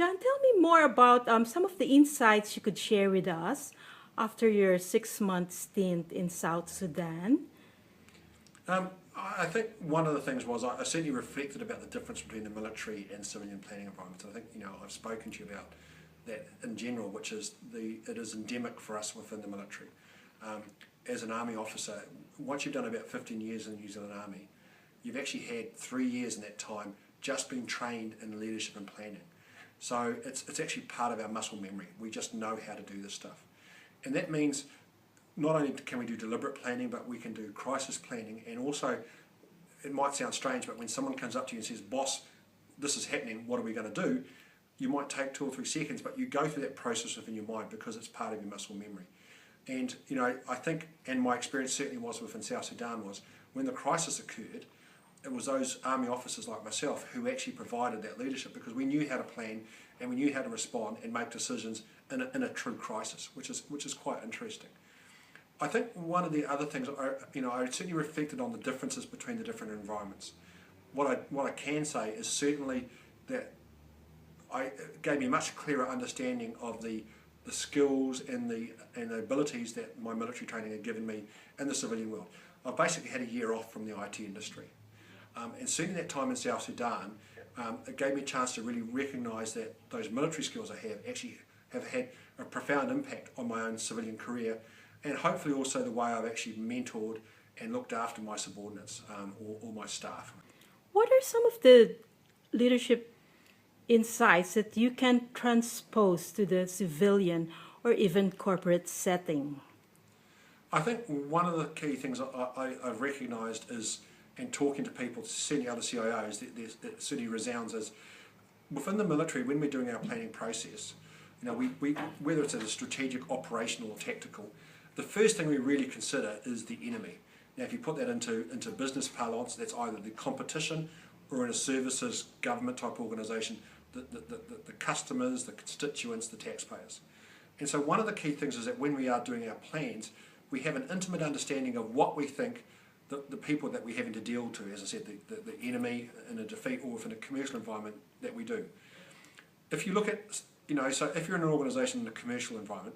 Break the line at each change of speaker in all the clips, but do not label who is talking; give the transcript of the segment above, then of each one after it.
John, tell me more about some of the insights you could share with us after your 6-month stint in South Sudan.
I think one of the things was I certainly reflected about the difference between the military and civilian planning environments. I think I've spoken to you about that in general, which is it is endemic for us within the military. As an army officer, once you've done about 15 years in the New Zealand Army, you've actually had 3 years in that time just being trained in leadership and planning. So it's actually part of our muscle memory. We just know how to do this stuff. And that means not only can we do deliberate planning, but we can do crisis planning. And also, it might sound strange, but when someone comes up to you and says, "Boss, this is happening, what are we going to do?" you might take 2 or 3 seconds, but you go through that process within your mind because it's part of your muscle memory. And I think, and my experience certainly was within South Sudan, was when the crisis occurred, it was those army officers like myself who actually provided that leadership, because we knew how to plan and we knew how to respond and make decisions in a true crisis, which is quite interesting. I think one of the other things, I certainly reflected on the differences between the different environments. What I can say is certainly that it gave me a much clearer understanding of the skills and the abilities that my military training had given me in the civilian world. I basically had a year off from the IT industry. And certainly that time in South Sudan, it gave me a chance to really recognise that those military skills I have actually have had a profound impact on my own civilian career, and hopefully also the way I've actually mentored and looked after my subordinates or my staff.
What are some of the leadership insights that you can transpose to the civilian or even corporate setting?
I think one of the key things I've recognised is, in talking to people, certainly other CIOs, that certainly resounds as, within the military, when we're doing our planning process, we whether it's at a strategic, operational or tactical, the first thing we really consider is the enemy. Now, if you put that into business parlance, that's either the competition, or in a services government type organisation, the customers, the constituents, the taxpayers. And so one of the key things is that when we are doing our plans, we have an intimate understanding of what we think the people that we're having to deal to, as I said, the enemy in a defeat or within a commercial environment that we do. If you look at, so if you're in an organisation in a commercial environment,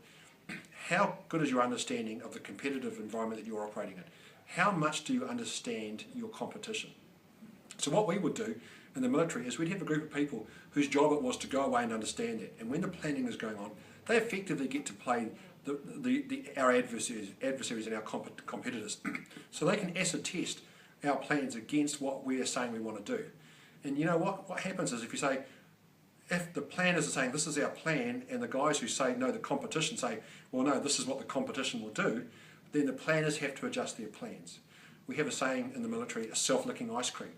how good is your understanding of the competitive environment that you're operating in? How much do you understand your competition? So what we would do in the military is we'd have a group of people whose job it was to go away and understand it. And when the planning is going on, they effectively get to play our adversaries and our competitors. So they can acid test our plans against what we are saying we want to do. And what happens is, if the planners are saying this is our plan, and the guys who say no, the competition say, well, no, this is what the competition will do, then the planners have to adjust their plans. We have a saying in the military, a self-licking ice cream.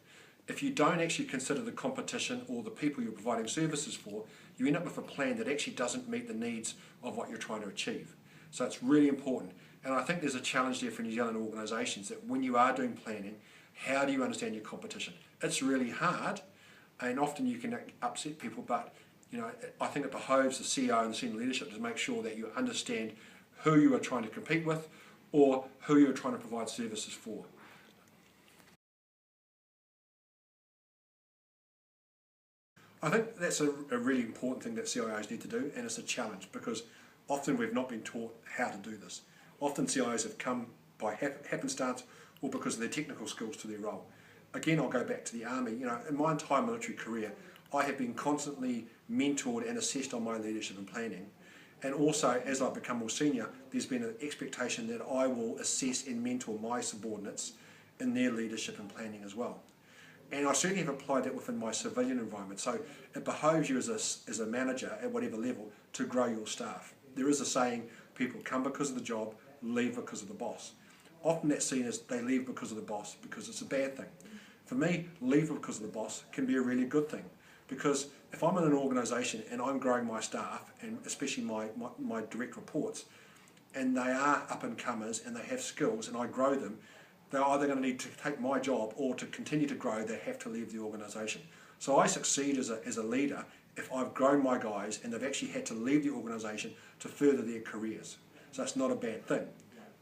If you don't actually consider the competition or the people you're providing services for, you end up with a plan that actually doesn't meet the needs of what you're trying to achieve. So it's really important. And I think there's a challenge there for New Zealand organisations, that when you are doing planning, how do you understand your competition? It's really hard, and often you can upset people, but I think it behoves the CEO and the senior leadership to make sure that you understand who you are trying to compete with or who you're trying to provide services for. I think that's a really important thing that CIOs need to do, and it's a challenge because often we've not been taught how to do this. Often CIOs have come by happenstance or because of their technical skills to their role. Again, I'll go back to the Army. In my entire military career, I have been constantly mentored and assessed on my leadership and planning. And also, as I've become more senior, there's been an expectation that I will assess and mentor my subordinates in their leadership and planning as well. And I certainly have applied that within my civilian environment. So it behoves you as a manager at whatever level to grow your staff. There is a saying, people come because of the job, leave because of the boss. Often that's seen as they leave because of the boss, because it's a bad thing. For me, leave because of the boss can be a really good thing, because if I'm in an organisation and I'm growing my staff, and especially my direct reports, and they are up and comers and they have skills and I grow them, they're either going to need to take my job, or to continue to grow, they have to leave the organisation. So I succeed as a leader if I've grown my guys and they've actually had to leave the organisation to further their careers. So that's not a bad thing.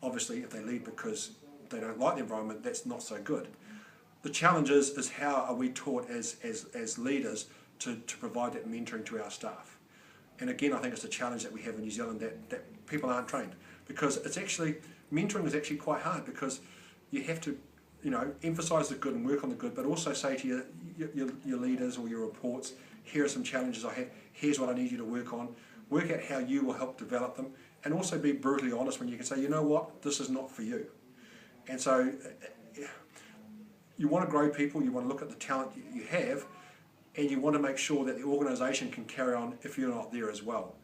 Obviously, if they leave because they don't like the environment, that's not so good. The challenge is how are we taught as leaders to provide that mentoring to our staff. And again, I think it's a challenge that we have in New Zealand that people aren't trained, because it's actually, mentoring is actually quite hard, because you have to, emphasise the good and work on the good, but also say to your leaders or your reports, here are some challenges I have, here's what I need you to work on, work out how you will help develop them, and also be brutally honest when you can say, you know what, this is not for you. And so you want to grow people, you want to look at the talent you have, and you want to make sure that the organisation can carry on if you're not there as well.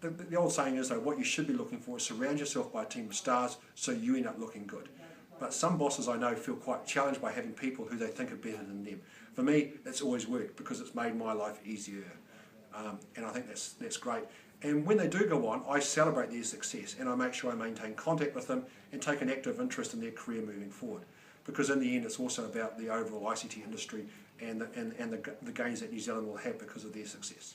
The old saying is, though, what you should be looking for is surround yourself by a team of stars so you end up looking good. But some bosses I know feel quite challenged by having people who they think are better than them. For me, it's always worked because it's made my life easier. And I think that's great. And when they do go on, I celebrate their success and I make sure I maintain contact with them and take an active interest in their career moving forward. Because in the end, it's also about the overall ICT industry and the gains that New Zealand will have because of their success.